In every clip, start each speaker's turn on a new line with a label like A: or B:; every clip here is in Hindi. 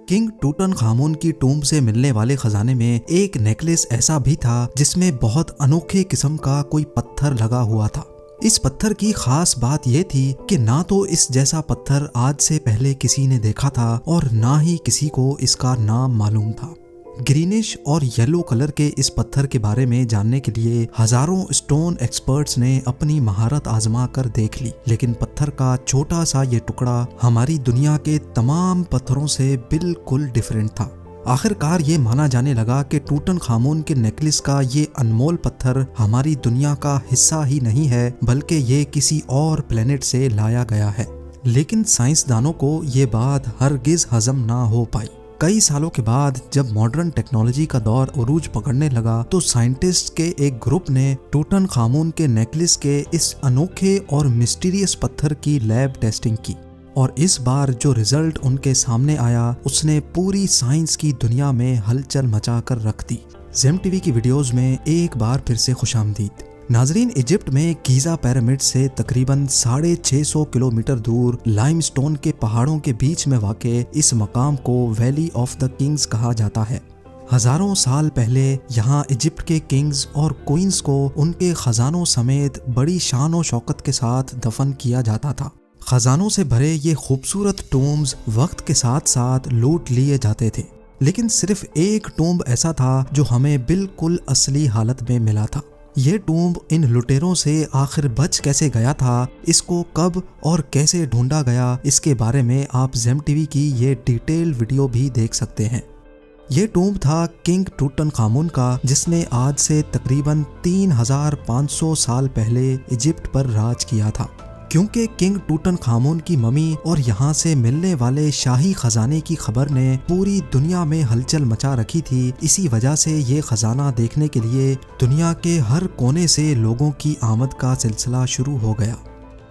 A: किंग टूटनखामुन की टूम्ब से मिलने वाले खजाने में एक नेकलेस ऐसा भी था जिसमें बहुत अनोखे किस्म का कोई पत्थर लगा हुआ था। इस पत्थर की खास बात यह थी कि ना तो इस जैसा पत्थर आज से पहले किसी ने देखा था और ना ही किसी को इसका नाम मालूम था। ग्रीनिश और येलो कलर के इस पत्थर के बारे में जानने के लिए हजारों स्टोन एक्सपर्ट्स ने अपनी महारत आजमा कर देख ली, लेकिन पत्थर का छोटा सा ये टुकड़ा हमारी दुनिया के तमाम पत्थरों से बिल्कुल डिफरेंट था। आखिरकार ये माना जाने लगा कि टूटनखामुन के नेकलेस का ये अनमोल पत्थर हमारी दुनिया का हिस्सा ही नहीं है, बल्कि ये किसी और प्लेनेट से लाया गया है। लेकिन साइंसदानों को ये बात हरगिज हजम ना हो पाई। कई सालों के बाद जब मॉडर्न टेक्नोलॉजी का दौर उरूज पकड़ने लगा तो साइंटिस्ट के एक ग्रुप ने टूटनखामुन के नेकलेस के इस अनोखे और मिस्टीरियस पत्थर की लैब टेस्टिंग की, और इस बार जो रिजल्ट उनके सामने आया उसने पूरी साइंस की दुनिया में हलचल मचा कर रख दी। जेम टीवी की वीडियोस में एक बार फिर से खुशामदीद। नाजरीन, इजिप्ट में गीजा पिरामिड से तकरीबन 650 किलोमीटर दूर लाइमस्टोन के पहाड़ों के बीच में वाक़े इस मकाम को वैली ऑफ द किंग्स कहा जाता है। हजारों साल पहले यहाँ इजिप्ट के किंग्स और क्वींस को उनके खजानों समेत बड़ी शान और शौकत के साथ दफन किया जाता था। खजानों से भरे ये खूबसूरत टूम्स वक्त के साथ साथ लूट लिए जाते थे, लेकिन सिर्फ एक टूम्ब ऐसा था जो हमें बिल्कुल असली हालत में मिला था। ये टूम्ब इन लुटेरों से आखिर बच कैसे गया था, इसको कब और कैसे ढूंढा गया, इसके बारे में आप जेम टीवी की ये डिटेल वीडियो भी देख सकते हैं। ये टूम्ब था किंग टूटनखामुन का, जिसने आज से तकरीबन 3500 साल पहले इजिप्ट पर राज किया था। क्योंकि किंग टूटनखामुन की ममी और यहाँ से मिलने वाले शाही खजाने की खबर ने पूरी दुनिया में हलचल मचा रखी थी, इसी वजह से ये खजाना देखने के लिए दुनिया के हर कोने से लोगों की आमद का सिलसिला शुरू हो गया।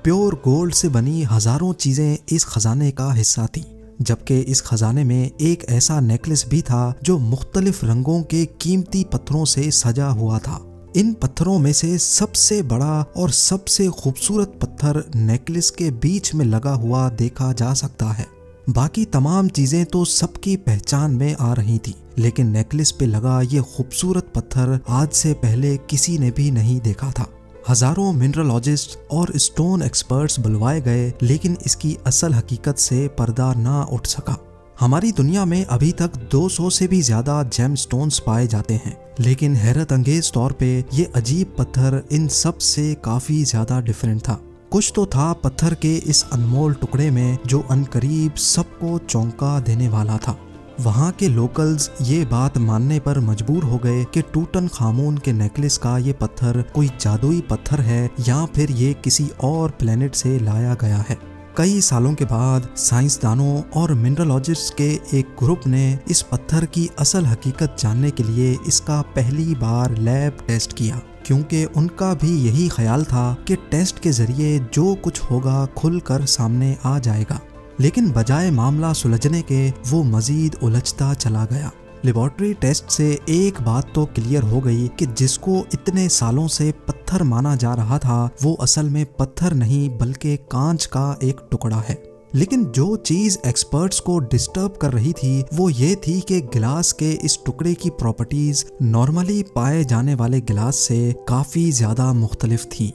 A: प्योर गोल्ड से बनी हजारों चीजें इस खजाने का हिस्सा थी, जबकि इस खजाने में एक ऐसा नेकलेस भी था जो मुख्तलिफ रंगों के कीमती पत्थरों से सजा हुआ था। इन पत्थरों में से सबसे बड़ा और सबसे खूबसूरत पत्थर नेकलेस के बीच में लगा हुआ देखा जा सकता है। बाकी तमाम चीजें तो सबकी पहचान में आ रही थी, लेकिन नेकलेस पे लगा ये खूबसूरत पत्थर आज से पहले किसी ने भी नहीं देखा था। हजारों मिनरलॉजिस्ट और स्टोन एक्सपर्ट्स बुलवाए गए, लेकिन इसकी असल हकीकत से पर्दा ना उठ सका। हमारी दुनिया में अभी तक 200 से भी ज्यादा जेम स्टोन्स पाए जाते हैं, लेकिन हैरत अंगेज तौर पे ये अजीब पत्थर इन सब से काफी ज्यादा डिफरेंट था। कुछ तो था पत्थर के इस अनमोल टुकड़े में जो अनकरीब सबको चौंका देने वाला था। वहाँ के लोकल्स ये बात मानने पर मजबूर हो गए कि टूटनखामुन के नेकलेस का ये पत्थर कोई जादुई पत्थर है या फिर ये किसी और प्लेनेट से लाया गया है। कई सालों के बाद साइंसदानों और मिनरलॉजिस्ट्स के एक ग्रुप ने इस पत्थर की असल हकीकत जानने के लिए इसका पहली बार लैब टेस्ट किया, क्योंकि उनका भी यही ख्याल था कि टेस्ट के जरिए जो कुछ होगा खुलकर सामने आ जाएगा। लेकिन बजाय मामला सुलझने के वो मजीद उलझता चला गया। लेबोरेटरी टेस्ट से एक बात तो क्लियर हो गई कि जिसको इतने सालों से पत्थर माना जा रहा था वो असल में पत्थर नहीं बल्कि कांच का एक टुकड़ा है। लेकिन जो चीज एक्सपर्ट्स को डिस्टर्ब कर रही थी वो ये थी कि गिलास के इस टुकड़े की प्रॉपर्टीज नॉर्मली पाए जाने वाले गिलास से काफी ज्यादा मुख्तलिफ थी।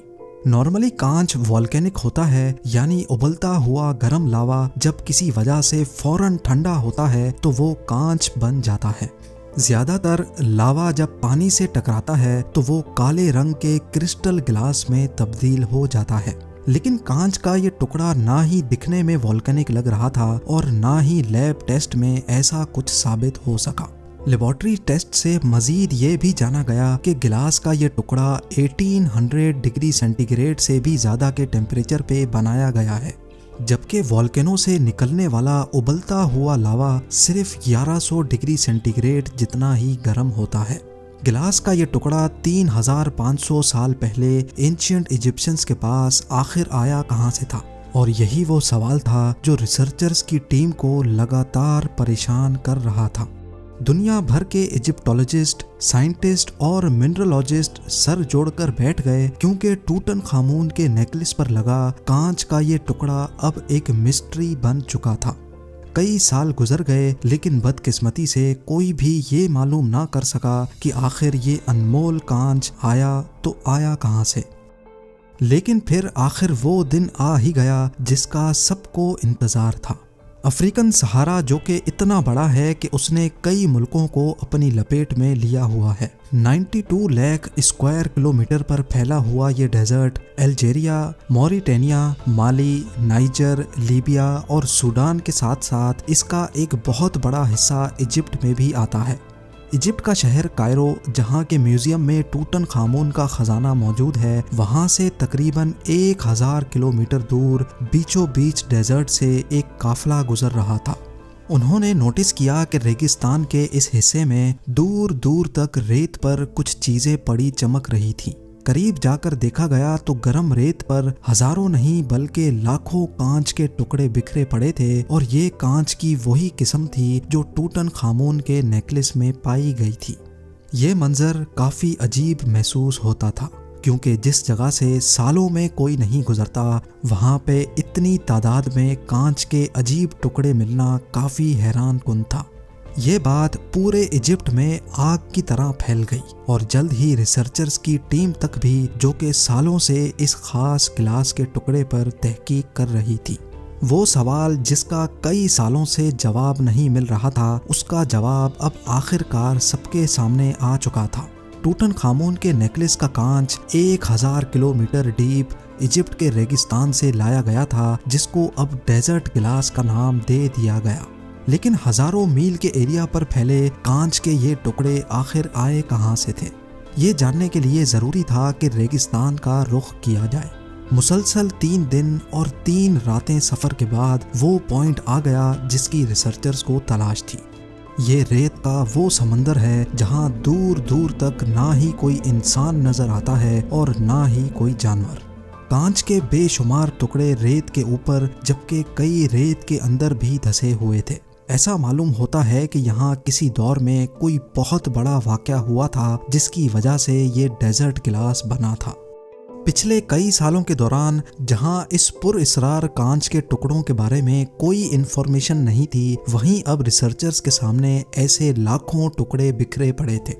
A: नॉर्मली कांच वॉल्केनिक होता है, यानी उबलता हुआ गर्म लावा जब किसी वजह से फौरन ठंडा होता है तो वो कांच बन जाता है। ज्यादातर लावा जब पानी से टकराता है तो वो काले रंग के क्रिस्टल गिलास में तब्दील हो जाता है। लेकिन कांच का ये टुकड़ा ना ही दिखने में वॉल्केनिक लग रहा था और ना ही लैब टेस्ट में ऐसा कुछ साबित हो सका। लेबोरेटरी टेस्ट से मजीद ये भी जाना गया कि गिलास का ये टुकड़ा 1800 डिग्री सेंटीग्रेड से भी ज़्यादा के टेम्परेचर पे बनाया गया है, जबकि वॉल्केनो से निकलने वाला उबलता हुआ लावा सिर्फ 1100 डिग्री सेंटीग्रेड जितना ही गर्म होता है। गिलास का ये टुकड़ा 3500 साल पहले एंशिएंट इजिप्शियंस के पास आखिर आया कहाँ से था, और यही वो सवाल था जो रिसर्चर्स की टीम को लगातार परेशान कर रहा था। दुनिया भर के इजिप्टोलॉजिस्ट, साइंटिस्ट और मिनरलॉजिस्ट सर जोड़कर बैठ गए, क्योंकि टूटनखामुन के नेकलेस पर लगा कांच का ये टुकड़ा अब एक मिस्ट्री बन चुका था। कई साल गुजर गए, लेकिन बदकिस्मती से कोई भी ये मालूम ना कर सका कि आखिर ये अनमोल कांच आया तो आया कहाँ से। लेकिन फिर आखिर वो दिन आ ही गया जिसका सबको इंतज़ार था। अफ्रीकन सहारा, जो कि इतना बड़ा है कि उसने कई मुल्कों को अपनी लपेट में लिया हुआ है। 92 लाख स्क्वायर किलोमीटर पर फैला हुआ ये डेजर्ट अल्जीरिया, मॉरिटानिया, माली, नाइजर, लीबिया और सूडान के साथ साथ इसका एक बहुत बड़ा हिस्सा इजिप्ट में भी आता है। इजिप्ट का शहर कायरो, जहाँ के म्यूजियम में टूटन खामून का खजाना मौजूद है, वहाँ से तकरीबन 1000 किलोमीटर दूर बीचों बीच डेजर्ट से एक काफिला गुजर रहा था। उन्होंने नोटिस किया कि रेगिस्तान के इस हिस्से में दूर दूर तक रेत पर कुछ चीजें पड़ी चमक रही थी। करीब जाकर देखा गया तो गर्म रेत पर हजारों नहीं बल्कि लाखों कांच के टुकड़े बिखरे पड़े थे, और ये कांच की वही किस्म थी जो टूटन खामून के नेकलेस में पाई गई थी। ये मंजर काफी अजीब महसूस होता था, क्योंकि जिस जगह से सालों में कोई नहीं गुजरता, वहाँ पे इतनी तादाद में कांच के अजीब टुकड़े मिलना काफी हैरान कुन था। ये बात पूरे इजिप्ट में आग की तरह फैल गई, और जल्द ही रिसर्चर्स की टीम तक भी, जो कि सालों से इस खास गिलास के टुकड़े पर तहकीक कर रही थी। वो सवाल जिसका कई सालों से जवाब नहीं मिल रहा था, उसका जवाब अब आखिरकार सबके सामने आ चुका था। टूटन खामून के नेकलेस का कांच 1000 किलोमीटर डीप इजिप्ट के रेगिस्तान से लाया गया था, जिसको अब डेजर्ट गिलास का नाम दे दिया गया। लेकिन हजारों मील के एरिया पर फैले कांच के ये टुकड़े आखिर आए कहाँ से थे? ये जानने के लिए ज़रूरी था कि रेगिस्तान का रुख किया जाए। मुसलसल 3 दिन और 3 रातें सफ़र के बाद वो पॉइंट आ गया जिसकी रिसर्चर्स को तलाश थी। ये रेत का वो समंदर है जहाँ दूर दूर तक ना ही कोई इंसान नज़र आता है और ना ही कोई जानवर। कांच के बेशुमार टुकड़े रेत के ऊपर, जबकि कई रेत के अंदर भी धंसे हुए थे। ऐसा मालूम होता है कि यहाँ किसी दौर में कोई बहुत बड़ा वाक़या हुआ था, जिसकी वजह से ये डेजर्ट गिलास बना था। पिछले कई सालों के दौरान जहाँ इस पुरअसरार कांच के टुकड़ों के बारे में कोई इन्फॉर्मेशन नहीं थी, वहीं अब रिसर्चर्स के सामने ऐसे लाखों टुकड़े बिखरे पड़े थे।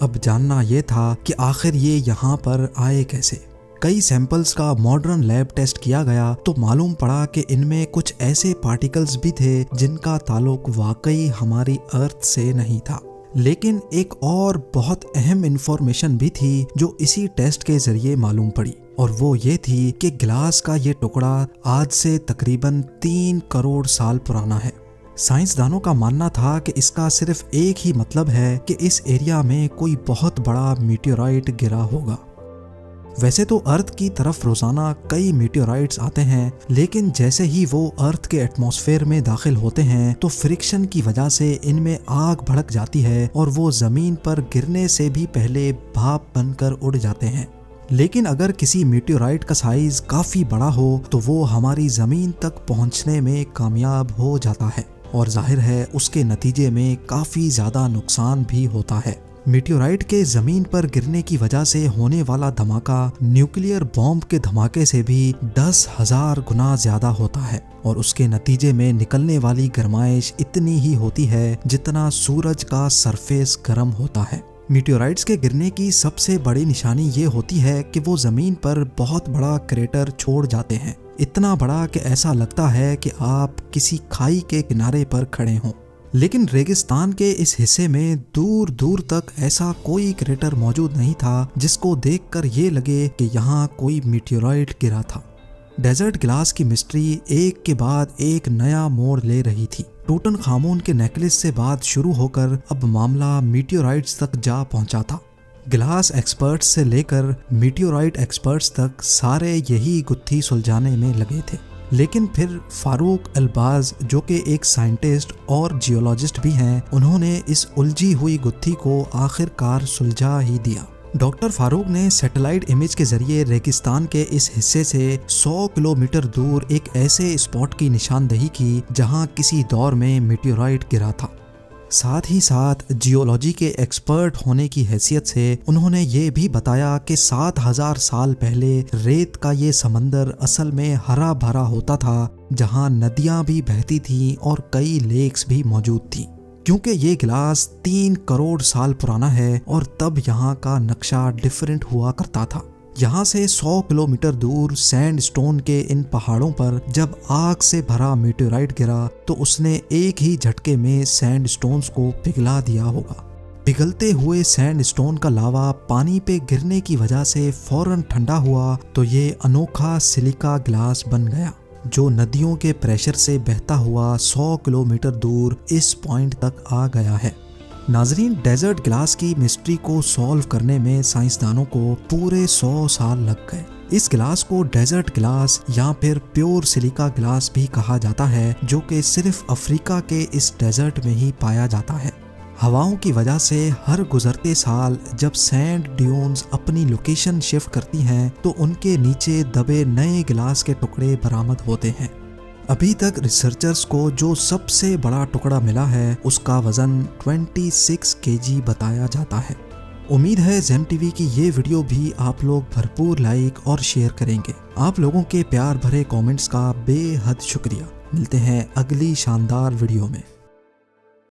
A: अब जानना ये था कि आखिर ये यहाँ पर आए कैसे। कई सैंपल्स का मॉडर्न लैब टेस्ट किया गया तो मालूम पड़ा कि इनमें कुछ ऐसे पार्टिकल्स भी थे जिनका ताल्लुक वाकई हमारी अर्थ से नहीं था। लेकिन एक और बहुत अहम इंफॉर्मेशन भी थी जो इसी टेस्ट के जरिए मालूम पड़ी, और वो ये थी कि गिलास का ये टुकड़ा आज से तकरीबन 3 करोड़ साल पुराना है। साइंसदानों का मानना था कि इसका सिर्फ एक ही मतलब है कि इस एरिया में कोई बहुत बड़ा मीटियोराइट गिरा होगा। वैसे तो अर्थ की तरफ रोजाना कई मीटियोराइट्स आते हैं, लेकिन जैसे ही वो अर्थ के एटमॉस्फेयर में दाखिल होते हैं तो फ्रिक्शन की वजह से इनमें आग भड़क जाती है और वो जमीन पर गिरने से भी पहले भाप बनकर उड़ जाते हैं। लेकिन अगर किसी मीटियोराइट का साइज काफी बड़ा हो तो वो हमारी जमीन तक पहुंचने में कामयाब हो जाता है, और जाहिर है उसके नतीजे में काफी ज्यादा नुकसान भी होता है। मीटियोराइट के जमीन पर गिरने की वजह से होने वाला धमाका न्यूक्लियर बॉम्ब के धमाके से भी 10,000 गुना ज्यादा होता है, और उसके नतीजे में निकलने वाली गर्माइश इतनी ही होती है जितना सूरज का सरफेस गर्म होता है। मीटियोराइट्स के गिरने की सबसे बड़ी निशानी ये होती है कि वो जमीन पर बहुत बड़ा क्रेटर छोड़ जाते हैं, इतना बड़ा कि ऐसा लगता है कि आप किसी खाई के किनारे पर खड़े हों। लेकिन रेगिस्तान के इस हिस्से में दूर दूर तक ऐसा कोई क्रेटर मौजूद नहीं था जिसको देखकर ये लगे कि यहाँ कोई मीटियोराइट गिरा था। डेजर्ट गिलास की मिस्ट्री एक के बाद एक नया मोड़ ले रही थी। टूटन खामून के नेकलेस से बात शुरू होकर अब मामला मीटियोराइट्स तक जा पहुंचा था। गिलास एक्सपर्ट्स से लेकर मीटियोराइट एक्सपर्ट्स तक सारे यही गुत्थी सुलझाने में लगे थे। लेकिन फिर फारूक अल्बाज, जो कि एक साइंटिस्ट और जियोलॉजिस्ट भी हैं, उन्होंने इस उलझी हुई गुत्थी को आखिरकार सुलझा ही दिया। डॉक्टर फारूक ने सैटेलाइट इमेज के जरिए रेगिस्तान के इस हिस्से से 100 किलोमीटर दूर एक ऐसे स्पॉट की निशानदेही की जहां किसी दौर में मीटियोराइट गिरा था। साथ ही साथ जियोलॉजी के एक्सपर्ट होने की हैसियत से उन्होंने ये भी बताया कि 7000 साल पहले रेत का ये समंदर असल में हरा भरा होता था, जहाँ नदियाँ भी बहती थीं और कई लेक्स भी मौजूद थीं। क्योंकि ये गिलास 3 करोड़ साल पुराना है और तब यहाँ का नक्शा डिफरेंट हुआ करता था। यहाँ से 100 किलोमीटर दूर सैंडस्टोन के इन पहाड़ों पर जब आग से भरा मेटेराइट गिरा तो उसने एक ही झटके में सैंडस्टोन्स को पिघला दिया होगा। पिघलते हुए सैंडस्टोन का लावा पानी पे गिरने की वजह से फौरन ठंडा हुआ तो ये अनोखा सिलिका ग्लास बन गया, जो नदियों के प्रेशर से बहता हुआ 100 किलोमीटर दूर इस पॉइंट तक आ गया है। नाजरीन, डेजर्ट ग्लास की मिस्ट्री को सॉल्व करने में साइंसदानों को पूरे 100 साल लग गए। इस ग्लास को डेजर्ट ग्लास या फिर प्योर सिलिका ग्लास भी कहा जाता है, जो कि सिर्फ अफ्रीका के इस डेजर्ट में ही पाया जाता है। हवाओं की वजह से हर गुजरते साल जब सैंड ड्यून्स अपनी लोकेशन शिफ्ट करती हैं तो उनके नीचे दबे नए ग्लास के टुकड़े बरामद होते हैं। अभी तक रिसर्चर्स को जो सबसे बड़ा टुकड़ा मिला है उसका वजन 26 केजी बताया जाता है। उम्मीद है जेम टीवी की ये वीडियो भी आप लोग भरपूर लाइक और शेयर करेंगे। आप लोगों के प्यार भरे कमेंट्स का बेहद शुक्रिया। मिलते हैं अगली शानदार वीडियो में।